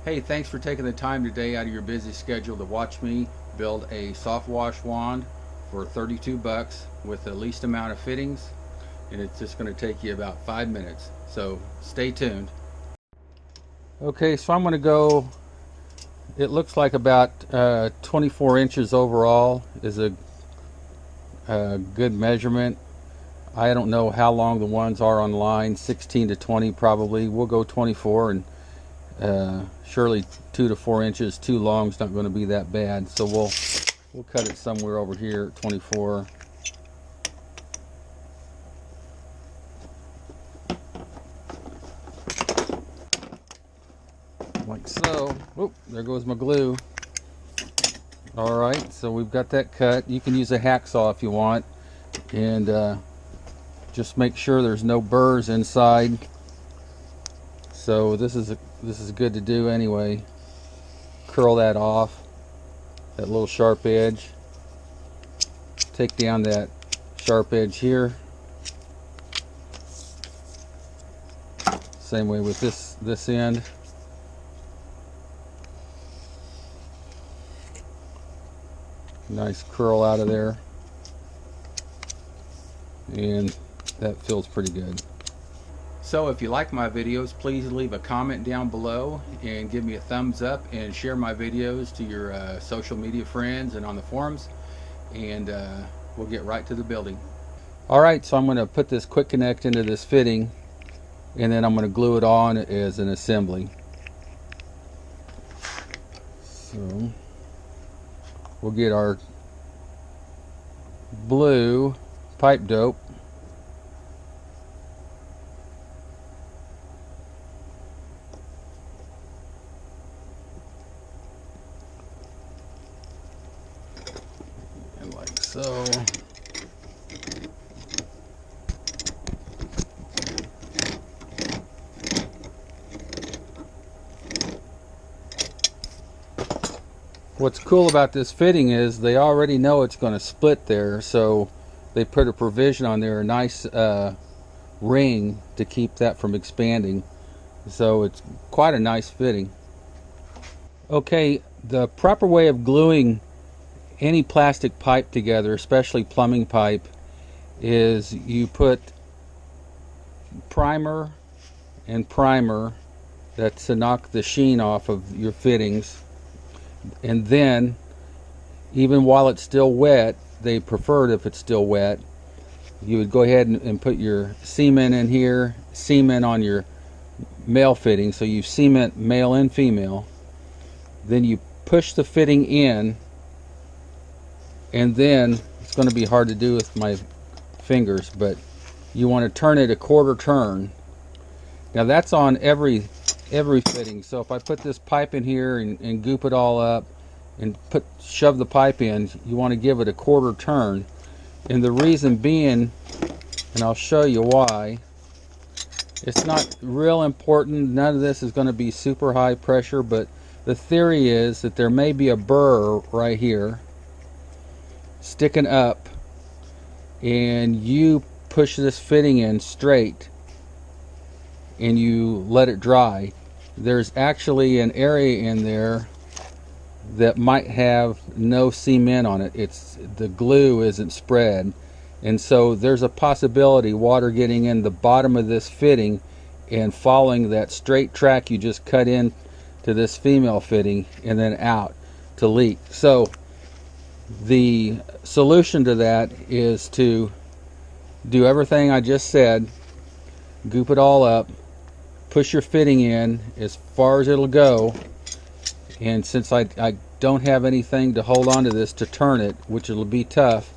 Hey, thanks for taking the time today out of your busy schedule to watch me build a soft wash wand for 32 bucks with the least amount of fittings, and it's just going to take you about 5 minutes. So stay tuned. Okay, so I'm going to go, it looks like about 24 inches overall is a good measurement. I don't know how long the ones are online, 16 to 20 probably. We'll go 24, and surely 2 to 4 inches too long is not going to be that bad, so we'll cut it somewhere over here at 24. Like so. Oop, there goes my glue. Alright, so we've got that cut. You can use a hacksaw if you want, and just make sure there's no burrs inside. So this is good to do anyway. Curl that off, that little sharp edge. Take down that sharp edge here. Same way with this end. Nice curl out of there, and that feels pretty good. So if you like my videos, please leave a comment down below and give me a thumbs up, and share my videos to your social media friends and on the forums, and we'll get right to the building. Alright, so I'm going to put this quick connect into this fitting, and then I'm going to glue it on as an assembly. So we'll get our blue pipe dope. And like so. What's cool about this fitting is they already know it's going to split there, so they put a provision on there, a nice ring to keep that from expanding. So it's quite a nice fitting. Okay, the proper way of gluing any plastic pipe together, especially plumbing pipe, is you put primer and primer, that's to knock the sheen off of your fittings. And then, even while it's still wet, they prefer it if it's still wet, you would go ahead and put your cement in here, cement on your male fitting, so you cement male and female. Then you push the fitting in, and then, it's going to be hard to do with my fingers, but you want to turn it a quarter turn. Now that's on every fitting. So if I put this pipe in here and goop it all up and shove the pipe in, you want to give it a quarter turn. And the reason being, and I'll show you why, it's not real important. None of this is going to be super high pressure, but the theory is that there may be a burr right here sticking up, and you push this fitting in straight and you let it dry. There's actually an area in there that might have no cement on it. It's the glue isn't spread, and so there's a possibility water getting in the bottom of this fitting and following that straight track you just cut in to this female fitting and then out to leak. So the solution to that is to do everything I just said, goop it all up, push your fitting in as far as it'll go, and since I don't have anything to hold on to this to turn it, which it'll be tough,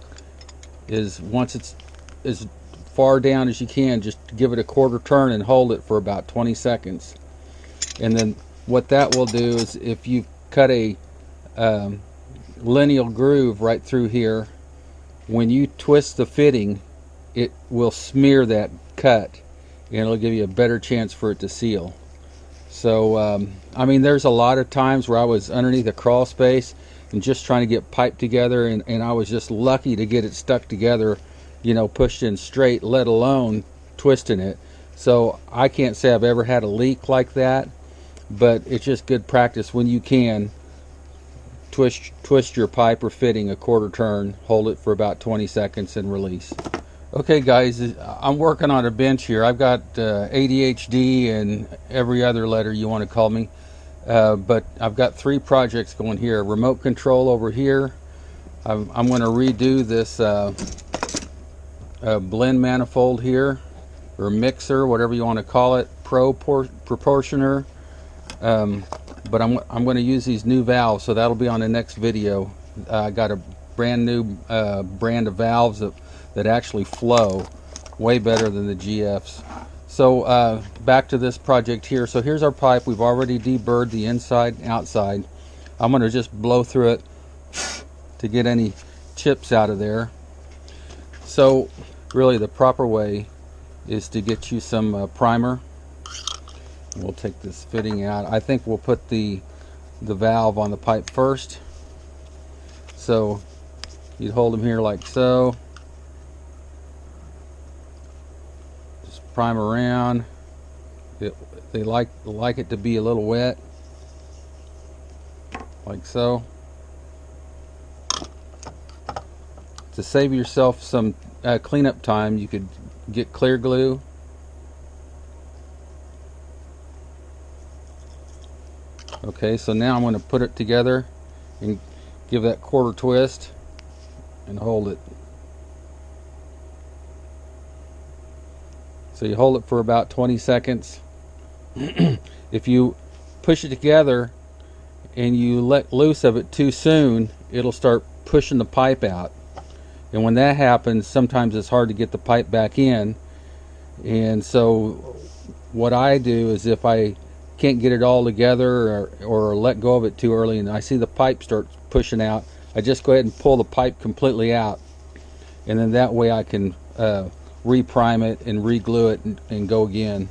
is once it's as far down as you can, just give it a quarter turn and hold it for about 20 seconds. And then what that will do is, if you cut a lineal groove right through here, when you twist the fitting, it will smear that cut, and it'll give you a better chance for it to seal. So I mean, there's a lot of times where I was underneath a crawl space and just trying to get pipe together, and I was just lucky to get it stuck together, you know, pushed in straight, let alone twisting it. So I can't say I've ever had a leak like that, but it's just good practice when you can twist your pipe or fitting a quarter turn, hold it for about 20 seconds and release. Okay guys, I'm working on a bench here. I've got ADHD and every other letter you want to call me, but I've got 3 projects going here. Remote control over here. I'm going to redo this blend manifold here, or mixer, whatever you want to call it, proportioner. But I'm going to use these new valves, so that'll be on the next video. I got a brand new brand of valves that actually flow way better than the GFs. So back to this project here. So here's our pipe. We've already deburred the inside and outside. I'm going to just blow through it to get any chips out of there. So really the proper way is to get you some primer. We'll take this fitting out. I think we'll put the valve on the pipe first. So you'd hold them here like so. Just prime around. They like it to be a little wet, like so. To save yourself some cleanup time, you could get clear glue. Okay, so now I'm going to put it together and give that quarter twist and hold it. So you hold it for about 20 seconds. If you push it together and you let loose of it too soon, it'll start pushing the pipe out. And when that happens, sometimes it's hard to get the pipe back in. And so what I do is, if I can't get it all together or let go of it too early and I see the pipe start pushing out, I just go ahead and pull the pipe completely out. And then that way I can reprime it and re-glue it and go again.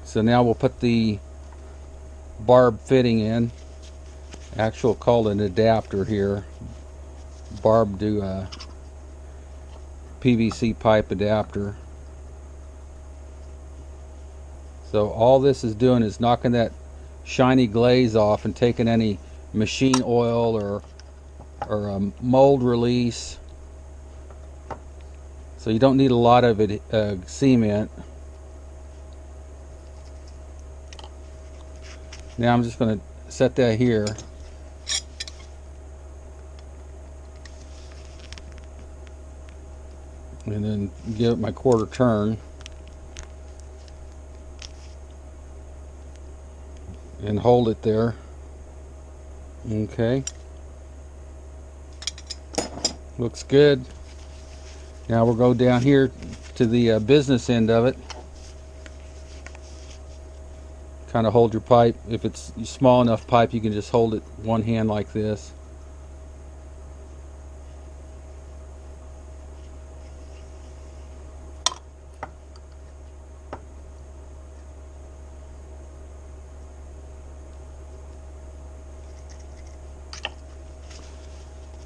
So now we'll put the barb fitting in. Actual called an adapter here. Barb to PVC pipe adapter. So all this is doing is knocking that shiny glaze off and taking any machine oil or mold release. So you don't need a lot of it, cement. Now I'm just going to set that here. And then give it my quarter turn. And hold it there. Okay. Looks good. Now we'll go down here to the business end of it. Kind of hold your pipe. If it's a small enough pipe, you can just hold it one hand like this.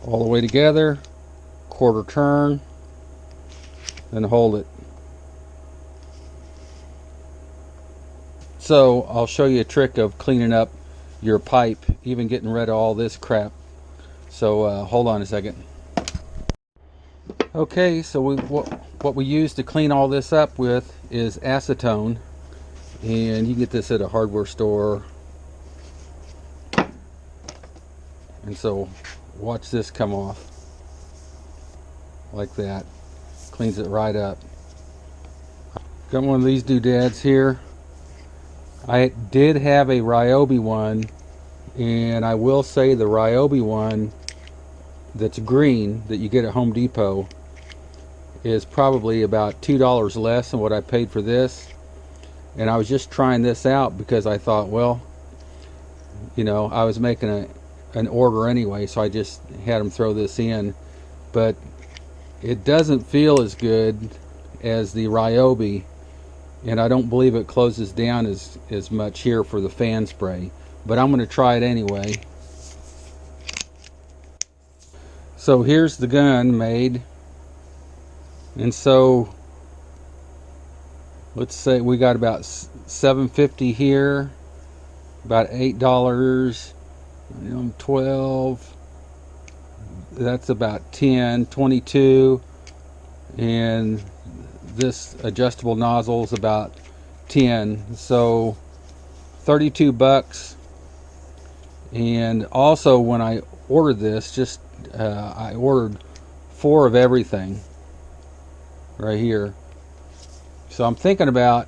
All the way together, quarter turn, then hold it. So I'll show you a trick of cleaning up your pipe, even getting rid of all this crap. So hold on a second. Okay, so what we use to clean all this up with is acetone, and you get this at a hardware store. And so watch this come off like that. Cleans it right up. Got one of these doodads here. I did have a Ryobi one, and I will say the Ryobi one that's green that you get at Home Depot is probably about $2 less than what I paid for this. And I was just trying this out because I thought, well, you know, I was making an order anyway, so I just had them throw this in. But it doesn't feel as good as the Ryobi, and I don't believe it closes down as much here for the fan spray, but I'm going to try it anyway. So here's the gun made, and so let's say we got about 750 here, about $8. 12. That's about 10, 22, and this adjustable nozzle is about 10. So 32 bucks. And also, when I ordered this, I ordered 4 of everything right here. So I'm thinking about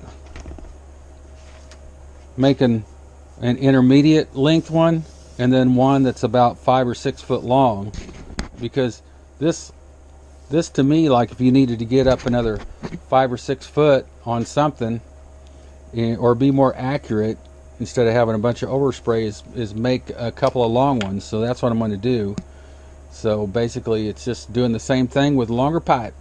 making an intermediate length one, and then one that's about 5 or 6 foot long, because this to me, like if you needed to get up another 5 or 6 foot on something, or be more accurate, instead of having a bunch of oversprays, is make a couple of long ones. So that's what I'm going to do. So basically it's just doing the same thing with a longer pipe.